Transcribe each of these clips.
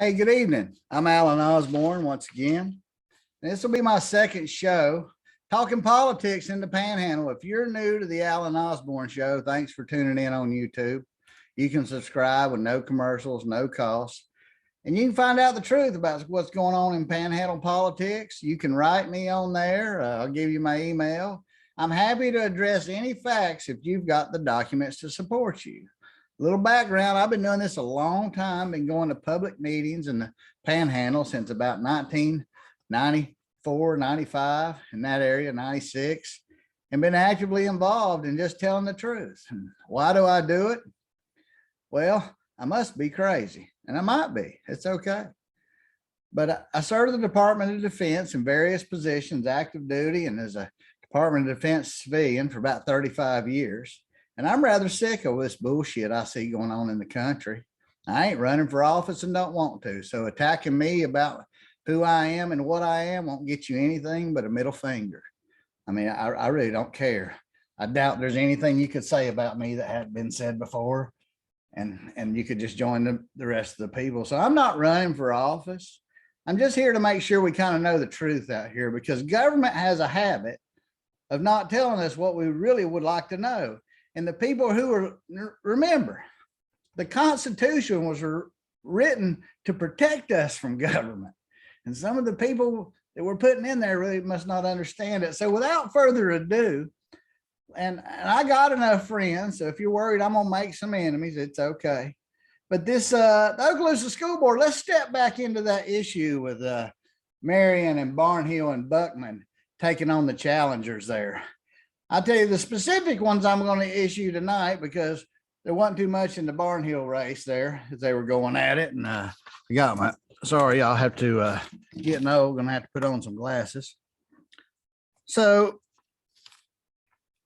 Hey, good evening. I'm Alan Osborne once again. This will be my second show talking politics in the Panhandle. If you're new to the Alan Osborne Show, thanks for tuning in on YouTube. You can subscribe with no commercials, no cost, and you can find out the truth about what's going on in Panhandle politics. You can write me on there. I'll give you my email. I'm happy to address any facts if you've got the documents to support you. Little background, I've been doing this a long time, been going to public meetings in the Panhandle since about 1994, 95, in that area, 96, and been actively involved in just telling the truth. And why do I do it? Well, I must be crazy, and I might be. It's okay. But I served the Department of Defense in various positions, active duty, and as a Department of Defense civilian for about 35 years. And I'm rather sick of this bullshit I see going on in the country. I ain't running for office and don't want to. So attacking me about who I am and what I am won't get you anything but a middle finger. I mean, I really don't care. I doubt there's anything you could say about me that hadn't been said before. And you could just join the rest of the people. So I'm not running for office. I'm just here to make sure we kind of know the truth out here, because government has a habit of not telling us what we really would like to know. And the people who are, remember, the Constitution was written to protect us from government. And some of the people that we're putting in there really must not understand it. So without further ado, and I got enough friends, so if you're worried I'm gonna make some enemies, it's okay. But this, the Okaloosa School Board, let's step back into that issue with Marion and Barnhill and Buckman taking on the challengers there. I'll tell you the specific ones I'm going to issue tonight, because there wasn't too much in the Barnhill race there as they were going at it. And I got my, sorry, I'll have to get old, gonna have to put on some glasses. So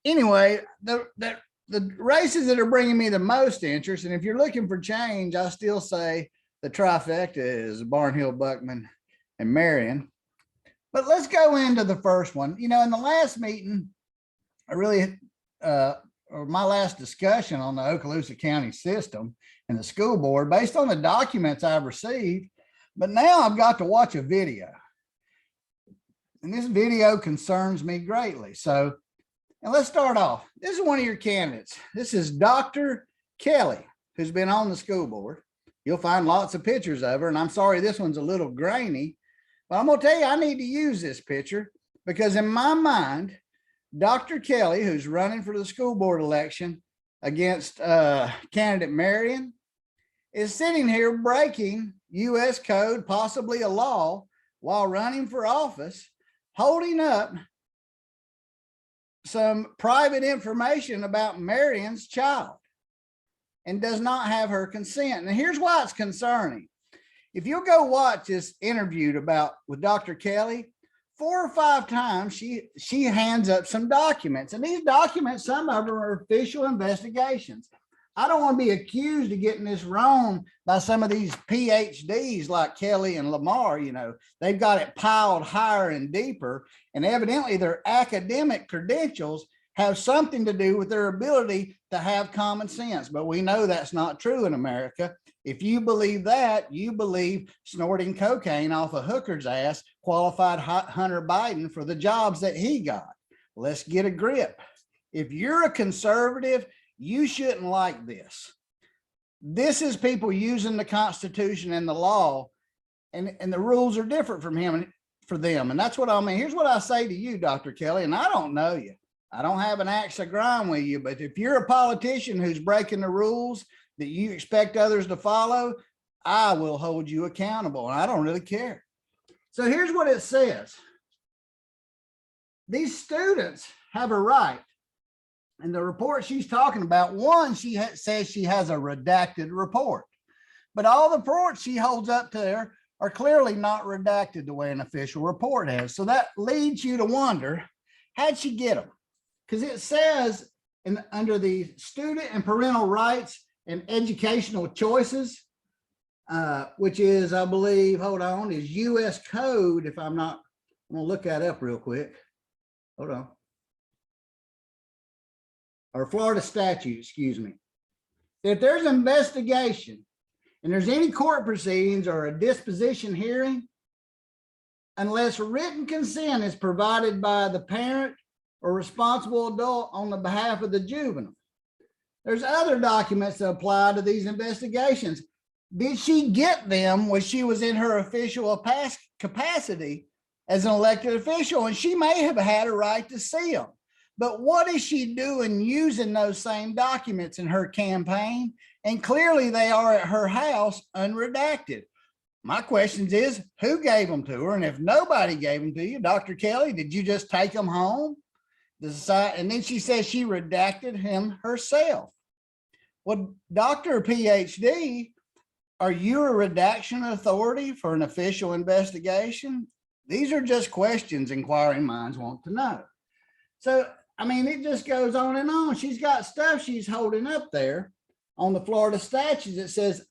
anyway, the races that are bringing me the most interest, and if you're looking for change, I still say the trifecta is Barnhill, Buckman, and Marion. But let's go into the first one. You know, in the last meeting, I really, or my last discussion on the Okaloosa County system and the school board, based on the documents I've received, but now I've got to watch a video. And this video concerns me greatly. So, and let's start off. This is one of your candidates. This is Dr. Kelly, who's been on the school board. You'll find lots of pictures of her, and I'm sorry this one's a little grainy, but I'm gonna tell you, I need to use this picture, because in my mind, Dr. Kelly, who's running for the school board election against candidate Marion, is sitting here breaking U.S. code, possibly a law, while running for office, holding up some private information about Marion's child, and does not have her consent. And here's why it's concerning. If you'll go watch this interview with Dr. Kelly, 4 or 5 times she hands up some documents, and these documents, some of them are official investigations. I don't want to be accused of getting this wrong by some of these PhDs like Kelly and Lamar. You know, they've got it piled higher and deeper, and evidently their academic credentials have something to do with their ability to have common sense. But we know that's not true in America. If you believe that, you believe snorting cocaine off a hooker's ass qualified Hunter Biden for the jobs that he got. Let's get a grip. If you're a conservative, you shouldn't like this. This is people using the Constitution and the law, and the rules are different from him for them. And that's what I mean. Here's what I say to you, Dr. Kelly, and I don't know you. I don't have an axe to grind with you, but if you're a politician who's breaking the rules that you expect others to follow, I will hold you accountable, and I don't really care. So here's what it says. These students have a right, and the report she's talking about, one, she says she has a redacted report, but all the reports she holds up to there are clearly not redacted the way an official report has. So that leads you to wonder, how'd she get them? Because it says under the student and parental rights and educational choices, which is, I believe, hold on, is U.S. code. If I'm not, I'm gonna look that up real quick. Hold on. Or Florida statute, excuse me. If there's an investigation and there's any court proceedings or a disposition hearing, unless written consent is provided by the parent or responsible adult on the behalf of the juvenile. There's other documents that apply to these investigations. Did she get them when she was in her official capacity as an elected official? And she may have had a right to see them. But what is she doing using those same documents in her campaign? And clearly they are at her house unredacted. My question is, who gave them to her? And if nobody gave them to you, Dr. Kelly, did you just take them home? And then she says she redacted him herself. Well, Dr. PhD, are you a redaction authority for an official investigation? These are just questions inquiring minds want to know. So, I mean, it just goes on and on. She's got stuff she's holding up there on the Florida statutes that says,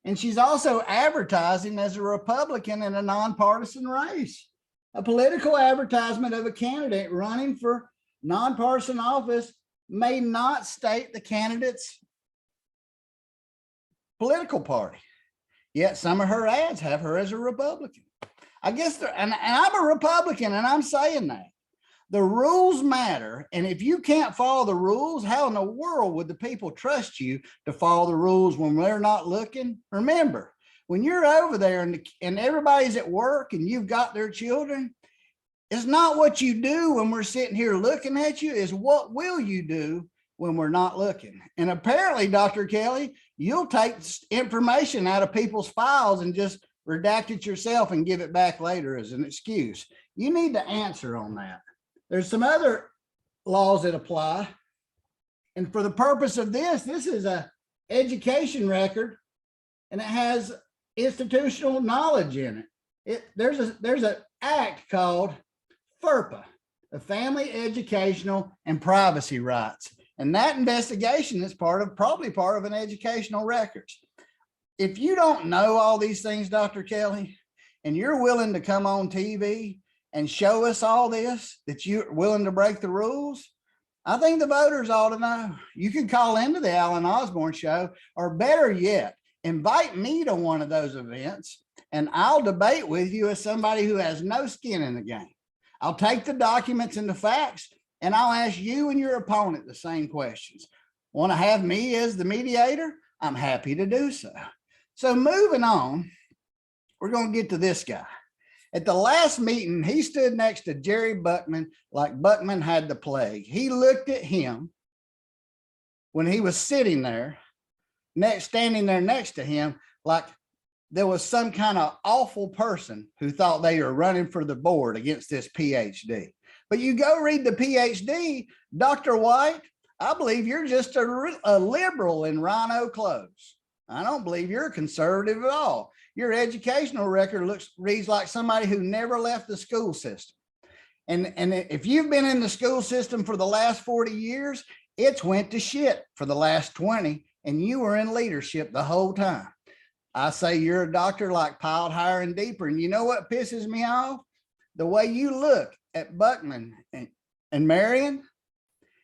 and she's also advertising as a Republican in a nonpartisan race. A political advertisement of a candidate running for nonpartisan office may not state the candidate's political party. Yet some of her ads have her as a Republican. I guess, and I'm a Republican, and I'm saying that. The rules matter, and if you can't follow the rules, how in the world would the people trust you to follow the rules when they're not looking? Remember, when you're over there and everybody's at work and you've got their children, it's not what you do when we're sitting here looking at you, is what will you do when we're not looking? And apparently, Dr. Kelly, you'll take information out of people's files and just redact it yourself and give it back later as an excuse. You need to answer on that. There's some other laws that apply. And for the purpose of this is a education record, and it has institutional knowledge in it. There's an act called FUPA, the Family Educational and Privacy Rights. And that investigation is probably part of an educational records. If you don't know all these things, Dr. Kelly, and you're willing to come on TV and show us all this, that you're willing to break the rules, I think the voters ought to know. You can call into the Alan Osborne Show, or better yet, invite me to one of those events, and I'll debate with you as somebody who has no skin in the game. I'll take the documents and the facts, and I'll ask you and your opponent the same questions. Want to have me as the mediator? I'm happy to do so. So moving on, we're going to get to this guy. At the last meeting, he stood next to Jerry Buckman like Buckman had the plague. He looked at him when he was sitting there, standing there next to him, like there was some kind of awful person who thought they were running for the board against this PhD. But you go read the PhD, Dr. White, I believe you're just a liberal in rhino clothes. I don't believe you're a conservative at all. Your educational record reads like somebody who never left the school system. And if you've been in the school system for the last 40 years, it's went to shit for the last 20, and you were in leadership the whole time. I say you're a doctor like piled higher and deeper. And you know what pisses me off? The way you look at Buckman and Marion,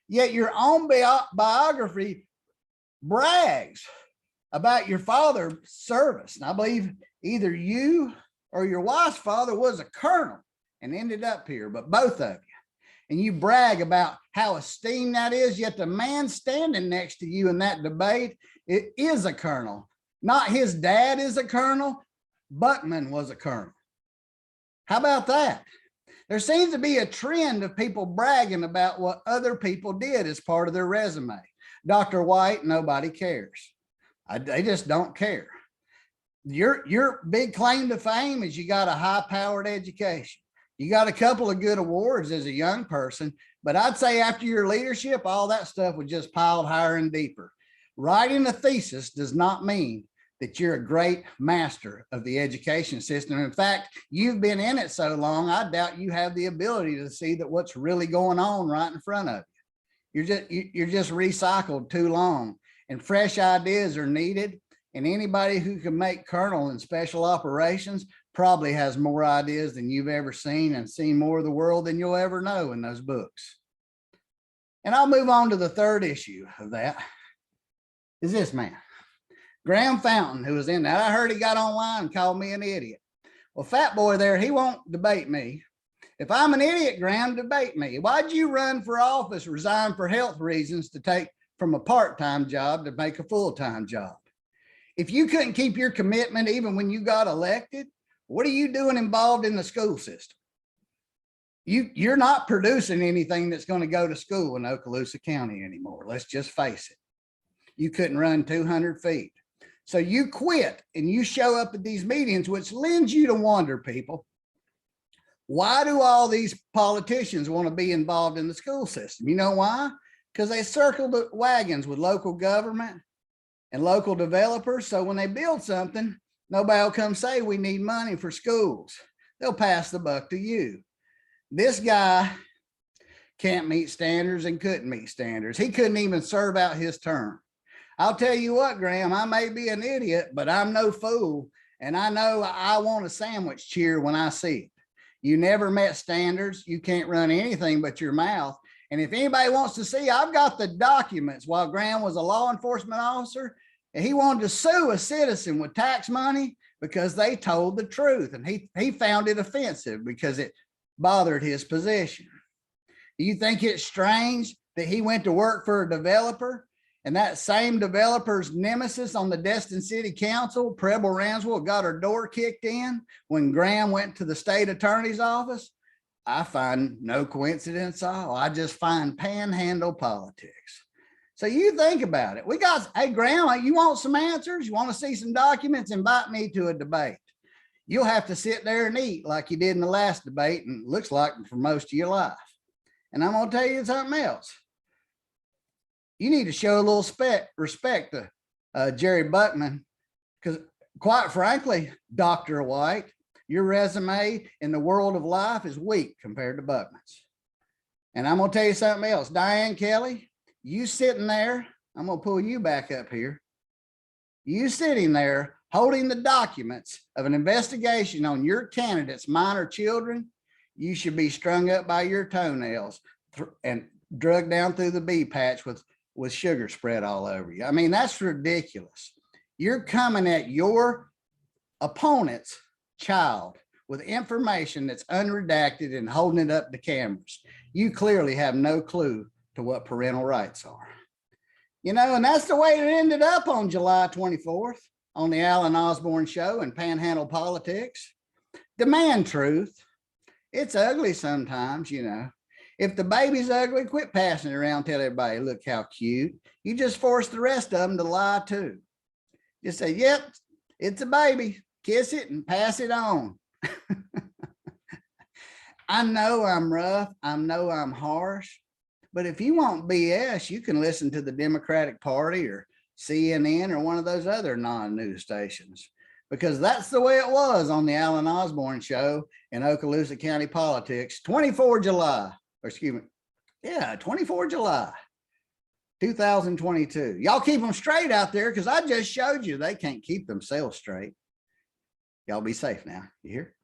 yet your own biography brags about your father's service. And I believe either you or your wife's father was a colonel and ended up here, but both of you. And you brag about how esteemed that is, yet the man standing next to you in that debate, it is a colonel. Not his dad is a colonel, Buckman was a colonel. How about that? There seems to be a trend of people bragging about what other people did as part of their resume. Dr. White, nobody cares. They just don't care. Your big claim to fame is you got a high-powered education. You got a couple of good awards as a young person, but I'd say after your leadership, all that stuff was just piled higher and deeper. Writing a thesis does not mean that you're a great master of the education system. In fact, you've been in it so long, I doubt you have the ability to see that what's really going on right in front of you. You're just recycled too long, and fresh ideas are needed. And anybody who can make colonel in special operations probably has more ideas than you've ever seen, and seen more of the world than you'll ever know in those books. And I'll move on to the third issue of that, is this man. Graham Fountain, who was in that. I heard he got online and called me an idiot. Well, fat boy there, he won't debate me. If I'm an idiot, Graham, debate me. Why'd you run for office, resign for health reasons to take from a part-time job to make a full-time job? If you couldn't keep your commitment even when you got elected, what are you doing involved in the school system? You're not producing anything that's going to go to school in Okaloosa County anymore. Let's just face it. You couldn't run 200 feet. So you quit and you show up at these meetings, which lends you to wonder, people, why do all these politicians want to be involved in the school system? You know why? Because they circle the wagons with local government and local developers. So when they build something, nobody will come say we need money for schools. They'll pass the buck to you. This guy can't meet standards and couldn't meet standards. He couldn't even serve out his term. I'll tell you what, Graham, I may be an idiot, but I'm no fool. And I know I want a sandwich cheer when I see it. You never met standards. You can't run anything but your mouth. And if anybody wants to see, I've got the documents while Graham was a law enforcement officer, and he wanted to sue a citizen with tax money because they told the truth. And he found it offensive because it bothered his position. Do you think it's strange that he went to work for a developer, and that same developer's nemesis on the Destin City Council, Preble Ramswell, got her door kicked in when Graham went to the state attorney's office? I find no coincidence at all. I just find panhandle politics. So you think about it. Hey, Graham, you want some answers? You want to see some documents? Invite me to a debate. You'll have to sit there and eat like you did in the last debate, and it looks like for most of your life. And I'm going to tell you something else. You need to show a little respect to Jerry Buckman, because quite frankly, Dr. White, your resume in the world of life is weak compared to Buckman's. And I'm going to tell you something else. Diane Kelly, you sitting there, I'm going to pull you back up here. You sitting there holding the documents of an investigation on your candidate's minor children, you should be strung up by your toenails and drugged down through the bee patch with sugar spread all over you. I mean, that's ridiculous. You're coming at your opponent's child with information that's unredacted and holding it up to cameras. You clearly have no clue to what parental rights are. You know, and that's the way it ended up on July 24th on the Alan Osborne Show and Panhandle Politics. Demand truth. It's ugly sometimes, you know. If the baby's ugly, quit passing it around, tell everybody, look how cute. You just force the rest of them to lie too. Just say, yep, it's a baby. Kiss it and pass it on. I know I'm rough. I know I'm harsh. But if you want BS, you can listen to the Democratic Party or CNN or one of those other non-news stations, because that's the way it was on the Alan Osborne Show in Okaloosa County politics, 24 July. 24 July, 2022. Y'all keep them straight out there, because I just showed you they can't keep themselves straight. Y'all be safe now. You hear?